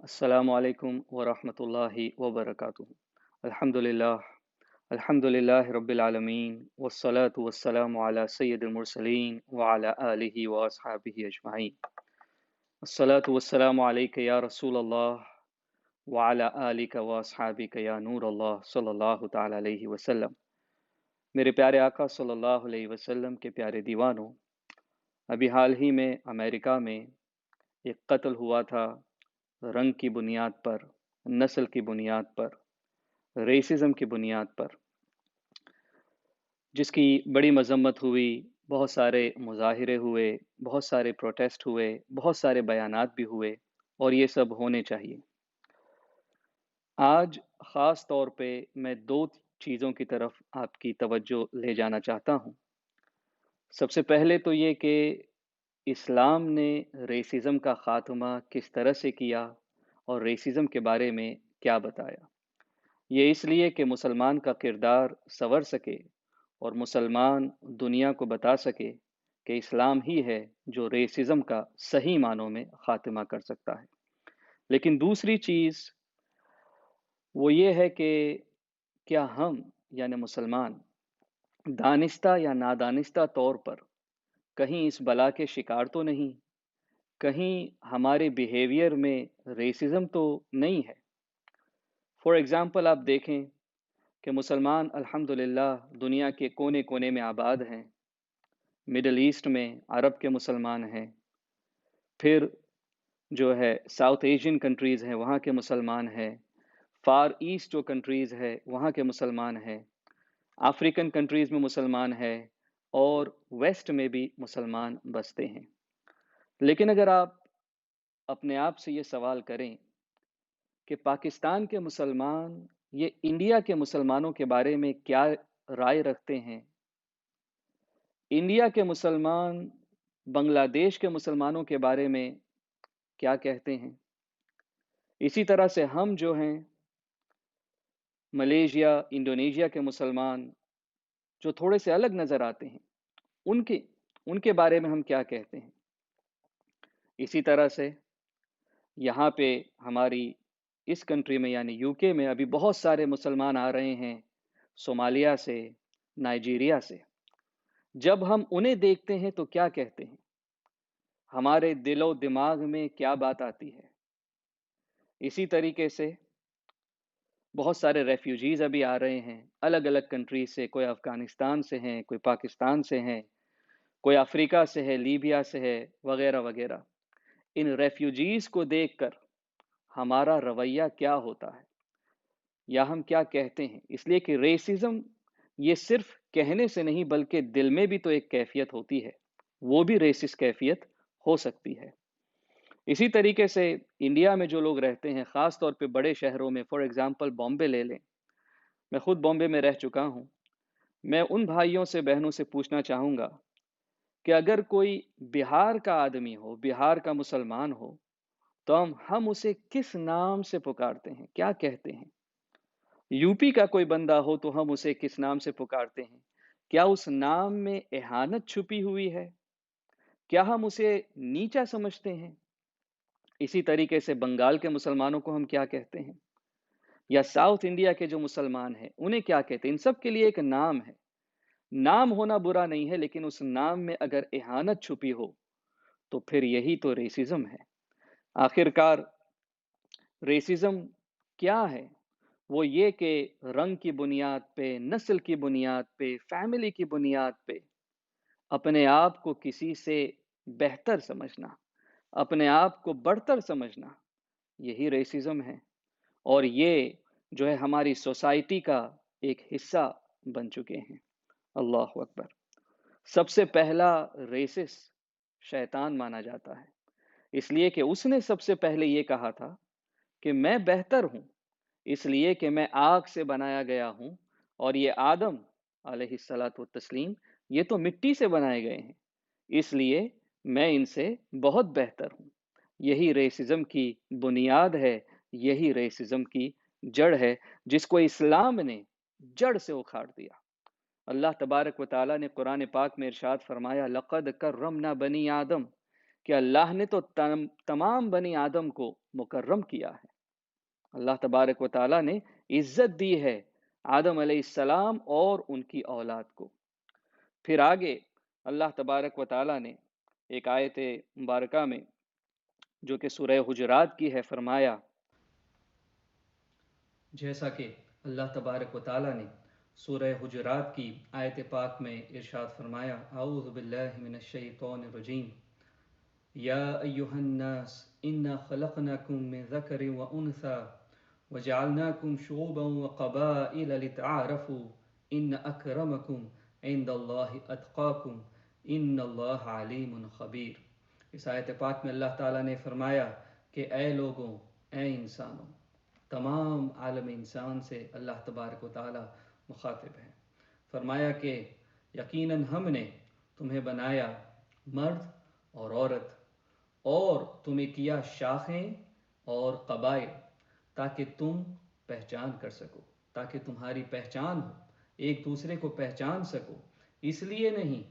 السلام علیکم ورحمۃ اللہ وبرکاتہ۔ الحمد للہ رب العالمین والصلاة والسلام علی سید المرسلین وعلی آلہ واصحابہ اجمعین۔ الصلاة والسلام علیک یا رسول اللہ وعلی آلک واصحابک یا نور اللہ صلی اللہ تعالی علیہ وسلم۔ میرے پیارے آقا صلی اللہ علیہ وسلم کے پیارے دیوانوں، ابھی حال ہی میں امریکہ میں ایک قتل ہوا تھا، رنگ کی بنیاد پر، نسل کی بنیاد پر، ریسزم کی بنیاد پر، جس کی بڑی مذمت ہوئی، بہت سارے مظاہرے ہوئے، بہت سارے پروٹیسٹ ہوئے، بہت سارے بیانات بھی ہوئے، اور یہ سب ہونے چاہیے۔ آج خاص طور پہ میں دو چیزوں کی طرف آپ کی توجہ لے جانا چاہتا ہوں۔ سب سے پہلے تو یہ کہ اسلام نے ریسزم کا خاتمہ کس طرح سے کیا اور ریسزم کے بارے میں کیا بتایا۔ یہ اس لیے کہ مسلمان کا کردار سنور سکے اور مسلمان دنیا کو بتا سکے کہ اسلام ہی ہے جو ریسزم کا صحیح معنوں میں خاتمہ کر سکتا ہے۔ لیکن دوسری چیز وہ یہ ہے کہ کیا ہم یعنی مسلمان دانستہ یا نادانستہ طور پر کہیں اس بلا کے شکار تو نہیں، کہیں ہمارے بیہیویئر میں ریسزم تو نہیں ہے۔ فار ایگزامپل آپ دیکھیں کہ مسلمان الحمدللہ دنیا کے کونے کونے میں آباد ہیں، مڈل ایسٹ میں عرب کے مسلمان ہیں، پھر جو ہے ساؤتھ ایشین کنٹریز ہیں وہاں کے مسلمان ہیں، فار ایسٹ جو کنٹریز ہے وہاں کے مسلمان ہیں، افریقن کنٹریز میں مسلمان ہیں، اور ویسٹ میں بھی مسلمان بستے ہیں۔ لیکن اگر آپ اپنے آپ سے یہ سوال کریں کہ پاکستان کے مسلمان یہ انڈیا کے مسلمانوں کے بارے میں کیا رائے رکھتے ہیں، انڈیا کے مسلمان بنگلہ دیش کے مسلمانوں کے بارے میں کیا کہتے ہیں، اسی طرح سے ہم جو ہیں ملیشیا، انڈونیشیا کے مسلمان جو تھوڑے سے الگ نظر آتے ہیں، ان کے بارے میں ہم کیا کہتے ہیں۔ اسی طرح سے یہاں پہ ہماری اس کنٹری میں یعنی یو کے میں ابھی بہت سارے مسلمان آ رہے ہیں صومالیہ سے، نائجیریا سے۔ جب ہم انہیں دیکھتے ہیں تو کیا کہتے ہیں، ہمارے دل و دماغ میں کیا بات آتی ہے۔ اسی طریقے سے بہت سارے ریفیوجیز ابھی آ رہے ہیں الگ الگ کنٹریز سے، کوئی افغانستان سے ہیں، کوئی پاکستان سے ہیں، کوئی افریقہ سے ہے، لیبیا سے ہے، وغیرہ وغیرہ۔ ان ریفیوجیز کو دیکھ کر ہمارا رویہ کیا ہوتا ہے یا ہم کیا کہتے ہیں، اس لیے کہ ریسزم یہ صرف کہنے سے نہیں بلکہ دل میں بھی تو ایک کیفیت ہوتی ہے، وہ بھی ریسس کیفیت ہو سکتی ہے۔ اسی طریقے سے انڈیا میں جو لوگ رہتے ہیں، خاص طور پہ بڑے شہروں میں، فار ایگزامپل بامبے لے لیں، میں خود بامبے میں رہ چکا ہوں، میں ان بھائیوں سے بہنوں سے پوچھنا چاہوں گا کہ اگر کوئی بہار کا آدمی ہو، بہار کا مسلمان ہو، تو ہم اسے کس نام سے پکارتے ہیں، کیا کہتے ہیں۔ یو پی کا کوئی بندہ ہو تو ہم اسے کس نام سے پکارتے ہیں، کیا اس نام میں اہانت چھپی ہوئی ہے، کیا ہم اسے نیچا سمجھتے ہیں۔ اسی طریقے سے بنگال کے مسلمانوں کو ہم کیا کہتے ہیں، یا ساؤتھ انڈیا کے جو مسلمان ہیں انہیں کیا کہتے ہیں۔ ان سب کے لیے ایک نام ہے، نام ہونا برا نہیں ہے، لیکن اس نام میں اگر اہانت چھپی ہو تو پھر یہی تو ریسزم ہے۔ آخرکار ریسزم کیا ہے، وہ یہ کہ رنگ کی بنیاد پہ، نسل کی بنیاد پہ، فیملی کی بنیاد پہ اپنے آپ کو کسی سے بہتر سمجھنا، اپنے آپ کو بڑھتر سمجھنا، یہی ریسزم ہے، اور یہ جو ہے ہماری سوسائٹی کا ایک حصہ بن چکے ہیں۔ اللہ اکبر۔ سب سے پہلا ریسس شیطان مانا جاتا ہے، اس لیے کہ اس نے سب سے پہلے یہ کہا تھا کہ میں بہتر ہوں، اس لیے کہ میں آگ سے بنایا گیا ہوں، اور یہ آدم علیہ الصلاۃ والتسلیم یہ تو مٹی سے بنائے گئے ہیں، اس لیے میں ان سے بہت بہتر ہوں۔ یہی ریسزم کی بنیاد ہے، یہی ریسزم کی جڑ ہے، جس کو اسلام نے جڑ سے اکھاڑ دیا۔ اللہ تبارک و تعالیٰ نے قرآن پاک میں ارشاد فرمایا، لقد کرمنا بنی آدم، کہ اللہ نے تو تمام بنی آدم کو مکرم کیا ہے. اللہ تبارک و تعالیٰ نے عزت دی ہے آدم علیہ السلام اور ان کی اولاد کو. پھر آگے اللہ تبارک و تعالیٰ نے ایک آیت مبارکہ میں جو کہ سورہ حجرات کی ہے فرمایا، جیسا کہ اللہ تبارک و تعالیٰ نے سورہ حجرات کی آیت پاک میں ارشاد فرمایا، اعوذ باللہ من الشیطان الرجیم، یا ایہا الناس انا خلقناکم من ذکر و انثى وجعلناکم شعوبا وقبائل لتعارفوا ان اکرمکم عند اللہ اتقاکم ان اللہ علیم خبیر. اس آیت پاک میں اللہ تعالیٰ نے فرمایا کہ اے لوگوں، اے انسانوں، تمام عالم انسان سے اللہ تبارک و تعالیٰ مخاطب ہے. فرمایا کہ یقیناً ہم نے تمہیں بنایا مرد اور عورت، اور تمہیں کیا شاخیں اور قبائل تاکہ تم پہچان کر سکو، تاکہ تمہاری پہچان ہو، ایک دوسرے کو پہچان سکو. اس لیے نہیں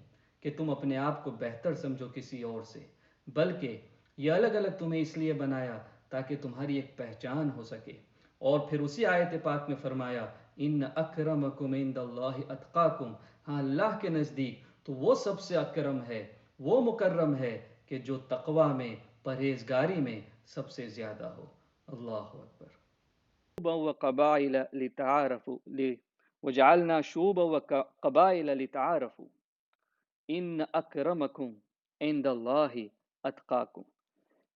کہ تم اپنے آپ کو بہتر سمجھو کسی اور سے، بلکہ یہ الگ الگ تمہیں اس لیے بنایا تاکہ تمہاری ایک پہچان ہو سکے. اور پھر اسی آیت پاک میں فرمایا، ان اکرمکم عند اللہ اتقاکم، ہاں اللہ کے نزدیک تو وہ سب سے اکرم ہے، وہ مکرم ہے کہ جو تقوی میں، پرہیزگاری میں سب سے زیادہ ہو. اللہ اکبر. وقبائل لتعارفوا وجعلنا شعوبا وقبائل لتعارفوا ان اکرمکم عند اللہ اتقاکم.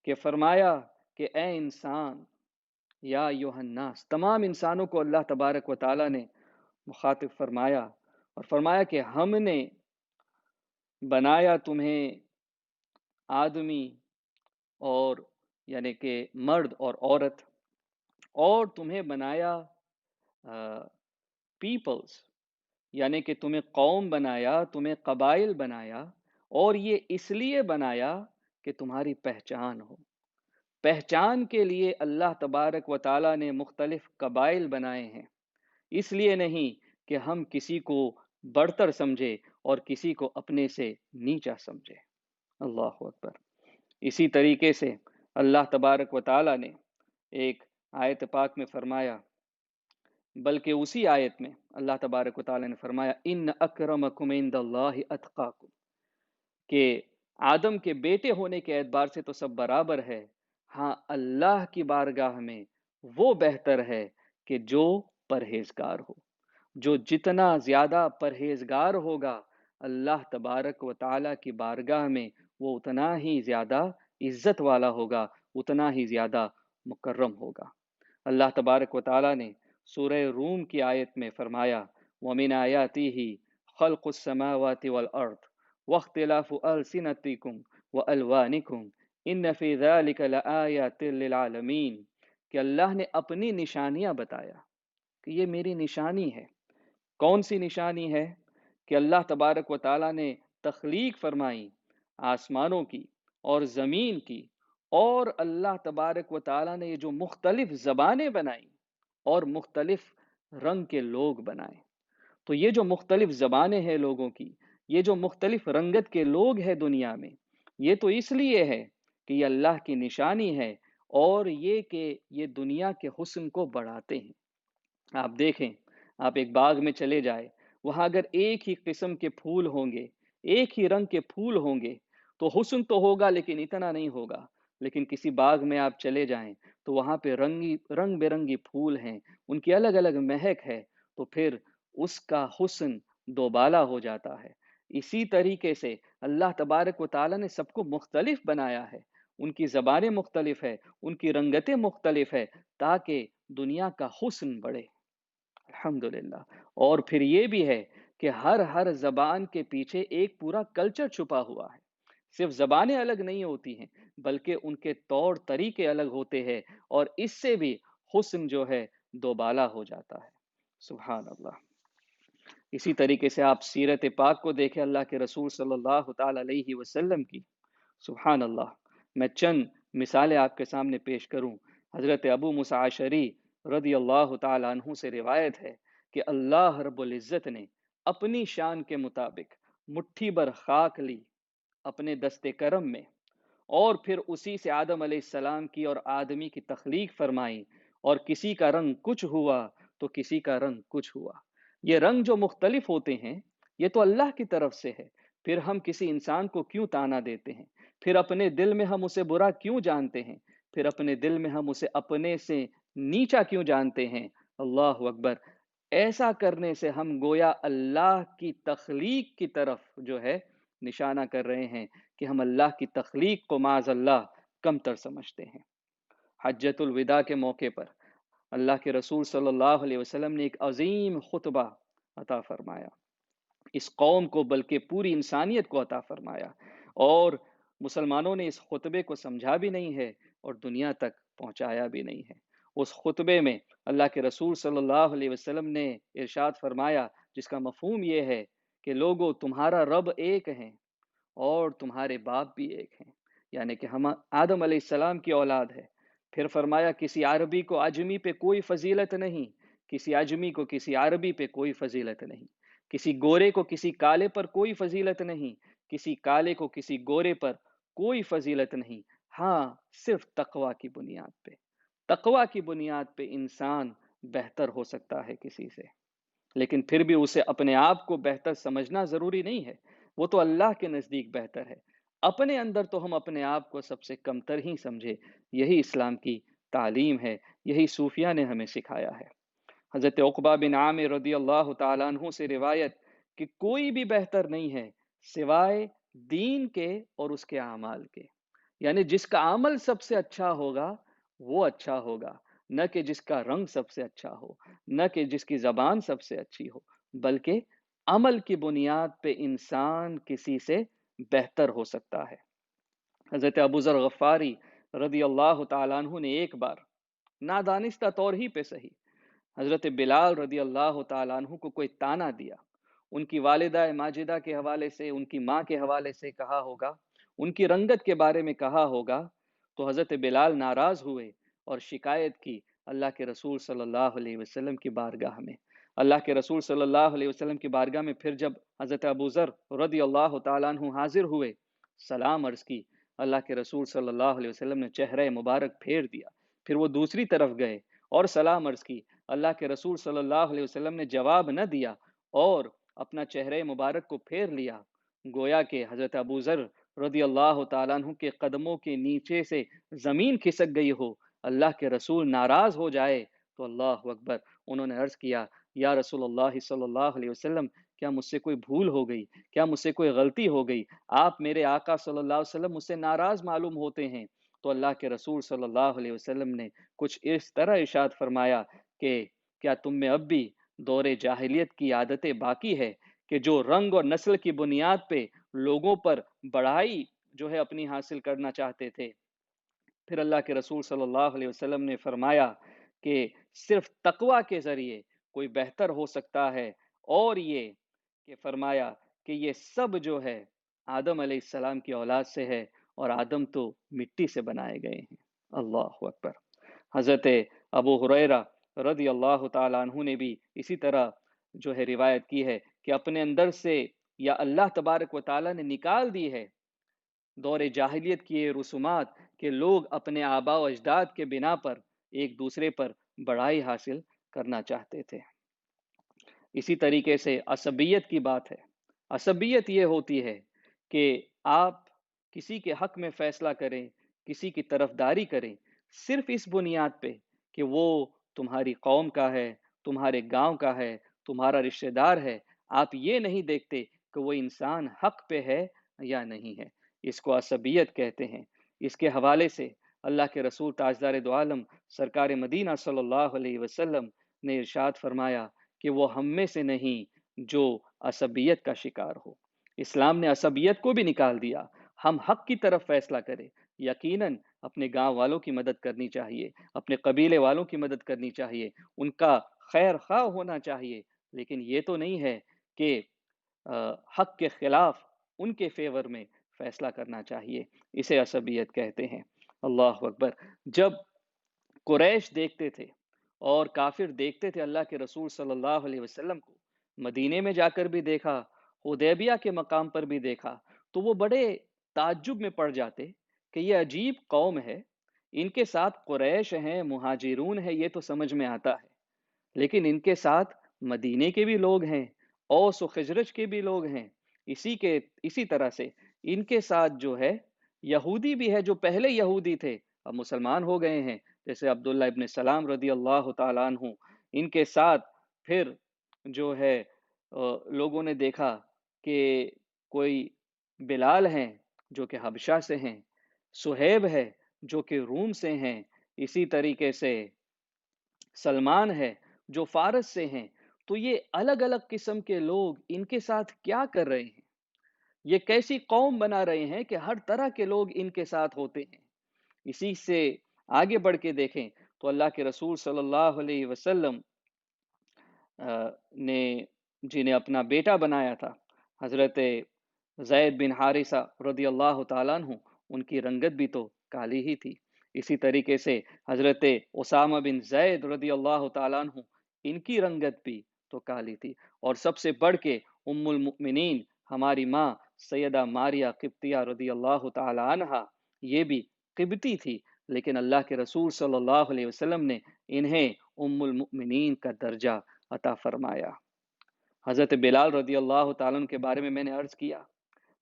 کہ فرمایا کہ اے انسان، یا ایھا الناس، تمام انسانوں کو اللہ تبارک و تعالیٰ نے مخاطب فرمایا، اور فرمایا کہ ہم نے بنایا تمہیں آدمی اور یعنی کہ مرد اور عورت، اور تمہیں بنایا پیپلز یعنی کہ تمہیں قوم بنایا، تمہیں قبائل بنایا، اور یہ اس لیے بنایا کہ تمہاری پہچان ہو. پہچان کے لیے اللہ تبارک و تعالیٰ نے مختلف قبائل بنائے ہیں، اس لیے نہیں کہ ہم کسی کو بڑھتر سمجھے اور کسی کو اپنے سے نیچا سمجھے. اللہ اکبر. اسی طریقے سے اللہ تبارک و تعالیٰ نے ایک آیت پاک میں فرمایا، بلکہ اسی آیت میں اللہ تبارک و تعالیٰ نے فرمایا، ان اکرمکم عند اللہ اتقاکم، کہ آدم کے بیٹے ہونے کے اعتبار سے تو سب برابر ہے، ہاں اللہ کی بارگاہ میں وہ بہتر ہے کہ جو پرہیزگار ہو. جو جتنا زیادہ پرہیزگار ہوگا اللہ تبارک و تعالیٰ کی بارگاہ میں وہ اتنا ہی زیادہ عزت والا ہوگا، اتنا ہی زیادہ مکرم ہوگا. اللہ تبارک و تعالیٰ نے سورہ روم کی آیت میں فرمایا، وَمِنْ آيَاتِهِ خَلْقُ السَّمَاوَاتِ وَالْأَرْضِ وَاخْتِلَافُ أَلْسِنَتِكُمْ وَأَلْوَانِكُمْ إِنَّ فِي ذَلِكَ لَآيَاتٍ لِّلْعَالَمِينَ. کہ اللہ نے اپنی نشانیاں بتایا کہ یہ میری نشانی ہے. کون سی نشانی ہے؟ کہ اللہ تبارک و تعالیٰ نے تخلیق فرمائی آسمانوں کی اور زمین کی، اور اللہ تبارک و تعالیٰ نے یہ جو مختلف زبانیں بنائیں اور مختلف رنگ کے لوگ بنائے. تو یہ جو مختلف زبانیں ہیں لوگوں کی، یہ جو مختلف رنگت کے لوگ ہیں دنیا میں، یہ تو اس لیے ہے کہ یہ اللہ کی نشانی ہے، اور یہ کہ یہ دنیا کے حسن کو بڑھاتے ہیں. آپ دیکھیں، آپ ایک باغ میں چلے جائیں، وہاں اگر ایک ہی قسم کے پھول ہوں گے، ایک ہی رنگ کے پھول ہوں گے تو حسن تو ہوگا لیکن اتنا نہیں ہوگا. لیکن کسی باغ میں آپ چلے جائیں تو وہاں پہ رنگ برنگی پھول ہیں، ان کی الگ الگ مہک ہے، تو پھر اس کا حسن دوبالا ہو جاتا ہے. اسی طریقے سے اللہ تبارک و تعالیٰ نے سب کو مختلف بنایا ہے، ان کی زبانیں مختلف ہے، ان کی رنگتیں مختلف ہے، تاکہ دنیا کا حسن بڑھے. الحمدللہ. اور پھر یہ بھی ہے کہ ہر زبان کے پیچھے ایک پورا کلچر چھپا ہوا ہے. صرف زبانیں الگ نہیں ہوتی ہیں بلکہ ان کے طور طریقے الگ ہوتے ہیں، اور اس سے بھی حسن جو ہے دوبالا ہو جاتا ہے. سبحان اللہ. اسی طریقے سے آپ سیرت پاک کو دیکھیں اللہ کے رسول صلی اللہ تعالی علیہ وسلم کی. سبحان اللہ. میں چند مثالیں آپ کے سامنے پیش کروں. حضرت ابو موسیٰ اشعری رضی اللہ تعالی عنہ سے روایت ہے کہ اللہ رب العزت نے اپنی شان کے مطابق مٹھی بھر خاک لی اپنے دست کرم میں، اور پھر اسی سے آدم علیہ السلام کی اور آدمی کی تخلیق فرمائی، اور کسی کا رنگ کچھ ہوا تو کسی کا رنگ کچھ ہوا۔ یہ رنگ جو مختلف ہوتے ہیں یہ تو اللہ کی طرف سے ہے، پھر ہم کسی انسان کو کیوں تانا دیتے ہیں؟ پھر اپنے دل میں ہم اسے برا کیوں جانتے ہیں؟ پھر اپنے دل میں ہم اسے اپنے سے نیچا کیوں جانتے ہیں؟ اللہ اکبر! ایسا کرنے سے ہم گویا اللہ کی تخلیق کی طرف جو ہے نشانہ کر رہے ہیں کہ ہم اللہ کی تخلیق کو معاذ اللہ کمتر سمجھتے ہیں۔ حجۃ الوداع کے موقع پر اللہ کے رسول صلی اللہ علیہ وسلم نے ایک عظیم خطبہ عطا فرمایا، اس قوم کو بلکہ پوری انسانیت کو عطا فرمایا، اور مسلمانوں نے اس خطبے کو سمجھا بھی نہیں ہے اور دنیا تک پہنچایا بھی نہیں ہے۔ اس خطبے میں اللہ کے رسول صلی اللہ علیہ وسلم نے ارشاد فرمایا، جس کا مفہوم یہ ہے کہ لوگو تمہارا رب ایک ہے اور تمہارے باپ بھی ایک ہیں، یعنی کہ ہم آدم علیہ السلام کی اولاد ہے۔ پھر فرمایا کسی عربی کو عجمی پہ کوئی فضیلت نہیں، کسی عجمی کو کسی عربی پہ کوئی فضیلت نہیں، کسی گورے کو کسی کالے پر کوئی فضیلت نہیں، کسی کالے کو کسی گورے پر کوئی فضیلت نہیں، ہاں صرف تقوی کی بنیاد پہ۔ تقوی کی بنیاد پہ انسان بہتر ہو سکتا ہے کسی سے، لیکن پھر بھی اسے اپنے آپ کو بہتر سمجھنا ضروری نہیں ہے، وہ تو اللہ کے نزدیک بہتر ہے۔ اپنے اندر تو ہم اپنے آپ کو سب سے کمتر ہی سمجھے، یہی اسلام کی تعلیم ہے، یہی صوفیہ نے ہمیں سکھایا ہے۔ حضرت عقبہ بن عامر رضی اللہ تعالیٰ عنہ سے روایت کہ کوئی بھی بہتر نہیں ہے سوائے دین کے اور اس کے اعمال کے، یعنی جس کا عمل سب سے اچھا ہوگا وہ اچھا ہوگا، نہ کہ جس کا رنگ سب سے اچھا ہو، نہ کہ جس کی زبان سب سے اچھی ہو، بلکہ عمل کی بنیاد پہ انسان کسی سے بہتر ہو سکتا ہے۔ حضرت ابو ذر غفاری رضی اللہ تعالیٰ عنہ نے ایک بار نادانستہ طور ہی پہ صحیح حضرت بلال رضی اللہ تعالیٰ عنہ کو کوئی تانا دیا، ان کی والدہ ماجدہ کے حوالے سے، ان کی ماں کے حوالے سے کہا ہوگا، ان کی رنگت کے بارے میں کہا ہوگا، تو حضرت بلال ناراض ہوئے اور شکایت کی اللہ کے رسول صلی اللہ علیہ وسلم کی بارگاہ میں۔ اللہ کے رسول صلی اللہ علیہ وسلم کی بارگاہ میں پھر جب حضرت ابو ذر رضی اللہ تعالیٰ عنہ حاضر ہوئے، سلام عرض کی، اللہ کے رسول صلی اللہ علیہ وسلم نے چہرہ مبارک پھیر دیا، پھر وہ دوسری طرف گئے اور سلام عرض کی، اللہ کے رسول صلی اللہ علیہ وسلم نے جواب نہ دیا اور اپنا چہرہ مبارک کو پھیر لیا، گویا کہ حضرت ابو ذر رضی اللہ تعالیٰ عنہ کے قدموں کے نیچے سے زمین کھسک گئی ہو، اللہ کے رسول ناراض ہو جائے تو اللہ اکبر، انہوں نے عرض کیا یا رسول اللہ صلی اللہ علیہ وسلم، کیا مجھ سے کوئی بھول ہو گئی؟ کیا مجھ سے کوئی غلطی ہو گئی؟ آپ میرے آقا صلی اللہ علیہ وسلم مجھ سے ناراض معلوم ہوتے ہیں۔ تو اللہ کے رسول صلی اللہ علیہ وسلم نے کچھ اس طرح ارشاد فرمایا کہ کیا تم میں اب بھی دور جاہلیت کی عادتیں باقی ہے کہ جو رنگ اور نسل کی بنیاد پہ لوگوں پر بڑائی جو ہے اپنی حاصل کرنا چاہتے تھے؟ پھر اللہ کے رسول صلی اللہ علیہ وسلم نے فرمایا کہ صرف تقوی کے ذریعے کوئی بہتر ہو سکتا ہے، اور یہ کہ فرمایا کہ یہ سب جو ہے آدم علیہ السلام کی اولاد سے ہے، اور آدم تو مٹی سے بنائے گئے ہیں۔ اللہ اکبر! حضرت ابو ہریرہ رضی اللہ تعالیٰ عنہ نے بھی اسی طرح جو ہے روایت کی ہے کہ اپنے اندر سے یا اللہ تبارک و تعالیٰ نے نکال دی ہے دور جاہلیت کی یہ رسومات کہ لوگ اپنے آباء و اجداد کے بنا پر ایک دوسرے پر بڑائی حاصل کرنا چاہتے تھے۔ اسی طریقے سے عصبیت کی بات ہے۔ عصبیت یہ ہوتی ہے کہ آپ کسی کے حق میں فیصلہ کریں، کسی کی طرفداری کریں، صرف اس بنیاد پہ کہ وہ تمہاری قوم کا ہے، تمہارے گاؤں کا ہے، تمہارا رشتہ دار ہے۔ آپ یہ نہیں دیکھتے کہ وہ انسان حق پہ ہے یا نہیں ہے۔ اس کو عصبیت کہتے ہیں۔ اس کے حوالے سے اللہ کے رسول تاجدار دو عالم سرکار مدینہ صلی اللہ علیہ وسلم نے ارشاد فرمایا کہ وہ ہم میں سے نہیں جو عصبیت کا شکار ہو۔ اسلام نے عصبیت کو بھی نکال دیا، ہم حق کی طرف فیصلہ کریں۔ یقیناً اپنے گاؤں والوں کی مدد کرنی چاہیے، اپنے قبیلے والوں کی مدد کرنی چاہیے، ان کا خیر خواہ ہونا چاہیے، لیکن یہ تو نہیں ہے کہ حق کے خلاف ان کے فیور میں فیصلہ کرنا چاہیے۔ اسے عصبیت کہتے ہیں۔ اللہ اکبر! جب قریش دیکھتے تھے اور کافر دیکھتے تھے اللہ کے رسول صلی اللہ علیہ وسلم کو، مدینے میں جا کر بھی دیکھا، حدیبیہ کے مقام پر بھی دیکھا، تو وہ بڑے تعجب میں پڑ جاتے کہ یہ عجیب قوم ہے، ان کے ساتھ قریش ہیں، مہاجرون ہے، یہ تو سمجھ میں آتا ہے، لیکن ان کے ساتھ مدینے کے بھی لوگ ہیں، اوس و خزرج کے بھی لوگ ہیں، اسی طرح سے ان کے ساتھ جو ہے یہودی بھی ہے، جو پہلے یہودی تھے اب مسلمان ہو گئے ہیں، جیسے عبداللہ ابن سلام رضی اللہ تعالیٰ عنہ۔ ان کے ساتھ پھر جو ہے لوگوں نے دیکھا کہ کوئی بلال ہیں جو کہ حبشہ سے ہیں، سہیب ہے جو کہ روم سے ہیں، اسی طریقے سے سلمان ہے جو فارس سے ہیں۔ تو یہ الگ الگ قسم کے لوگ ان کے ساتھ کیا کر رہے ہیں؟ یہ کیسی قوم بنا رہے ہیں کہ ہر طرح کے لوگ ان کے ساتھ ہوتے ہیں؟ اسی سے آگے بڑھ کے دیکھیں تو اللہ کے رسول صلی اللہ علیہ وسلم نے جنہیں اپنا بیٹا بنایا تھا، حضرت زید بن حارثہ رضی اللہ تعالیٰ عنہ، ان کی رنگت بھی تو کالی ہی تھی۔ اسی طریقے سے حضرت اسامہ بن زید رضی اللہ تعالیٰ عنہ، ان کی رنگت بھی تو کالی تھی۔ اور سب سے بڑھ کے ام المؤمنین ہماری ماں سیدہ ماریہ قبطیہ رضی اللہ تعالیٰ عنہ، یہ بھی قبطی تھی، لیکن اللہ کے رسول صلی اللہ علیہ وسلم نے انہیں ام المؤمنین کا درجہ عطا فرمایا۔ حضرت بلال رضی اللہ تعالیٰ عنہ کے بارے میں نے عرض کیا،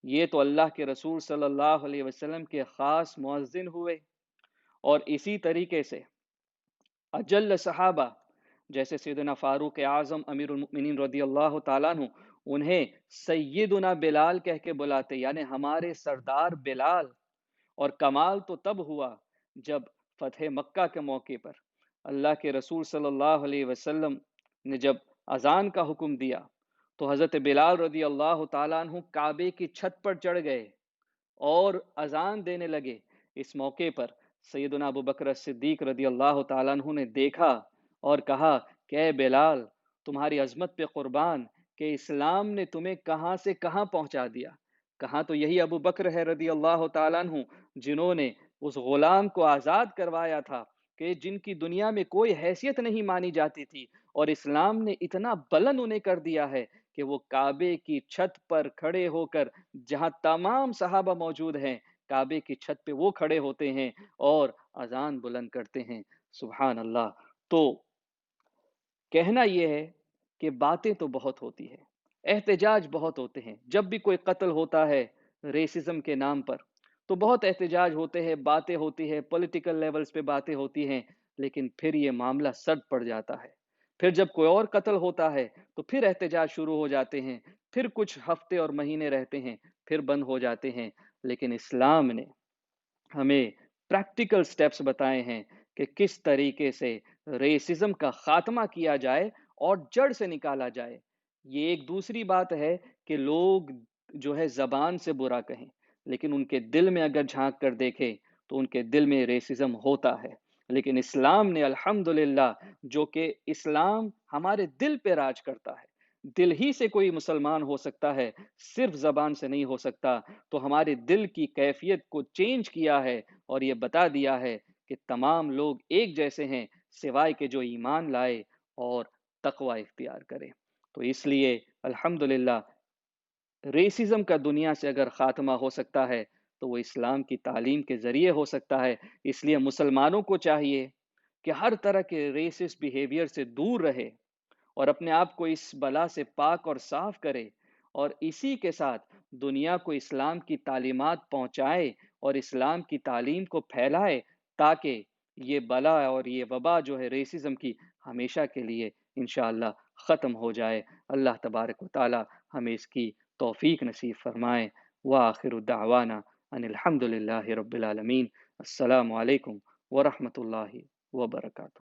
یہ تو اللہ کے رسول صلی اللہ علیہ وسلم کے خاص مؤذن ہوئے، اور اسی طریقے سے اجل صحابہ جیسے سیدنا فاروق اعظم امیر المؤمنین رضی اللہ تعالیٰ عنہ، انہیں سیدنا بلال کہہ کے بلاتے، یعنی ہمارے سردار بلال۔ اور کمال تو تب ہوا جب فتح مکہ کے موقع پر اللہ کے رسول صلی اللہ علیہ وسلم نے جب اذان کا حکم دیا تو حضرت بلال رضی اللہ تعالیٰ عنہ کعبے کی چھت پر چڑھ گئے اور اذان دینے لگے۔ اس موقع پر سیدنا ابو بکر صدیق رضی اللہ تعالیٰ عنہ نے دیکھا اور کہا کہ اے بلال، تمہاری عظمت پہ قربان کہ اسلام نے تمہیں کہاں سے کہاں پہنچا دیا۔ کہاں تو یہی ابو بکر ہے رضی اللہ تعالیٰ عنہ جنہوں نے اس غلام کو آزاد کروایا تھا کہ جن کی دنیا میں کوئی حیثیت نہیں مانی جاتی تھی، اور اسلام نے اتنا بلند انہیں کر دیا ہے کہ وہ کعبے کی چھت پر کھڑے ہو کر، جہاں تمام صحابہ موجود ہیں، کعبے کی چھت پہ وہ کھڑے ہوتے ہیں اور اذان بلند کرتے ہیں۔ سبحان اللہ۔ تو کہنا یہ ہے کہ باتیں تو بہت ہوتی ہیں، احتجاج بہت ہوتے ہیں، جب بھی کوئی قتل ہوتا ہے ریسزم کے نام پر تو بہت احتجاج ہوتے ہیں، باتیں ہوتی ہیں، پولیٹیکل لیولز پہ باتیں ہوتی ہیں، لیکن پھر یہ معاملہ سرد پڑ جاتا ہے۔ پھر جب کوئی اور قتل ہوتا ہے تو پھر احتجاج شروع ہو جاتے ہیں، پھر کچھ ہفتے اور مہینے رہتے ہیں، پھر بند ہو جاتے ہیں۔ لیکن اسلام نے ہمیں پریکٹیکل سٹیپس بتائے ہیں کہ کس طریقے سے ریسزم کا خاتمہ کیا جائے اور جڑ سے نکالا جائے۔ یہ ایک دوسری بات ہے کہ لوگ جو ہے زبان سے برا کہیں، لیکن ان کے دل میں اگر جھانک کر دیکھیں تو ان کے دل میں ریسزم ہوتا ہے۔ لیکن اسلام نے الحمدللہ، جو کہ اسلام ہمارے دل پہ راج کرتا ہے، دل ہی سے کوئی مسلمان ہو سکتا ہے، صرف زبان سے نہیں ہو سکتا، تو ہمارے دل کی کیفیت کو چینج کیا ہے اور یہ بتا دیا ہے کہ تمام لوگ ایک جیسے ہیں سوائے کہ جو ایمان لائے اور تقوی اختیار کرے۔ تو اس لیے الحمدللہ ریسزم کا دنیا سے اگر خاتمہ ہو سکتا ہے تو وہ اسلام کی تعلیم کے ذریعے ہو سکتا ہے۔ اس لیے مسلمانوں کو چاہیے کہ ہر طرح کے ریسسٹ بیہیویئر سے دور رہے اور اپنے آپ کو اس بلا سے پاک اور صاف کرے، اور اسی کے ساتھ دنیا کو اسلام کی تعلیمات پہنچائے اور اسلام کی تعلیم کو پھیلائے، تاکہ یہ بلا اور یہ وبا جو ہے ریسزم کی ہمیشہ کے لیے انشاءاللہ ختم ہو جائے۔ اللہ تبارک و تعالی ہمیں اس کی توفیق نصیب فرمائے۔ وآخر دعوانا ان الحمد للہ رب العالمین۔ السلام علیکم ورحمۃ اللہ وبرکاتہ۔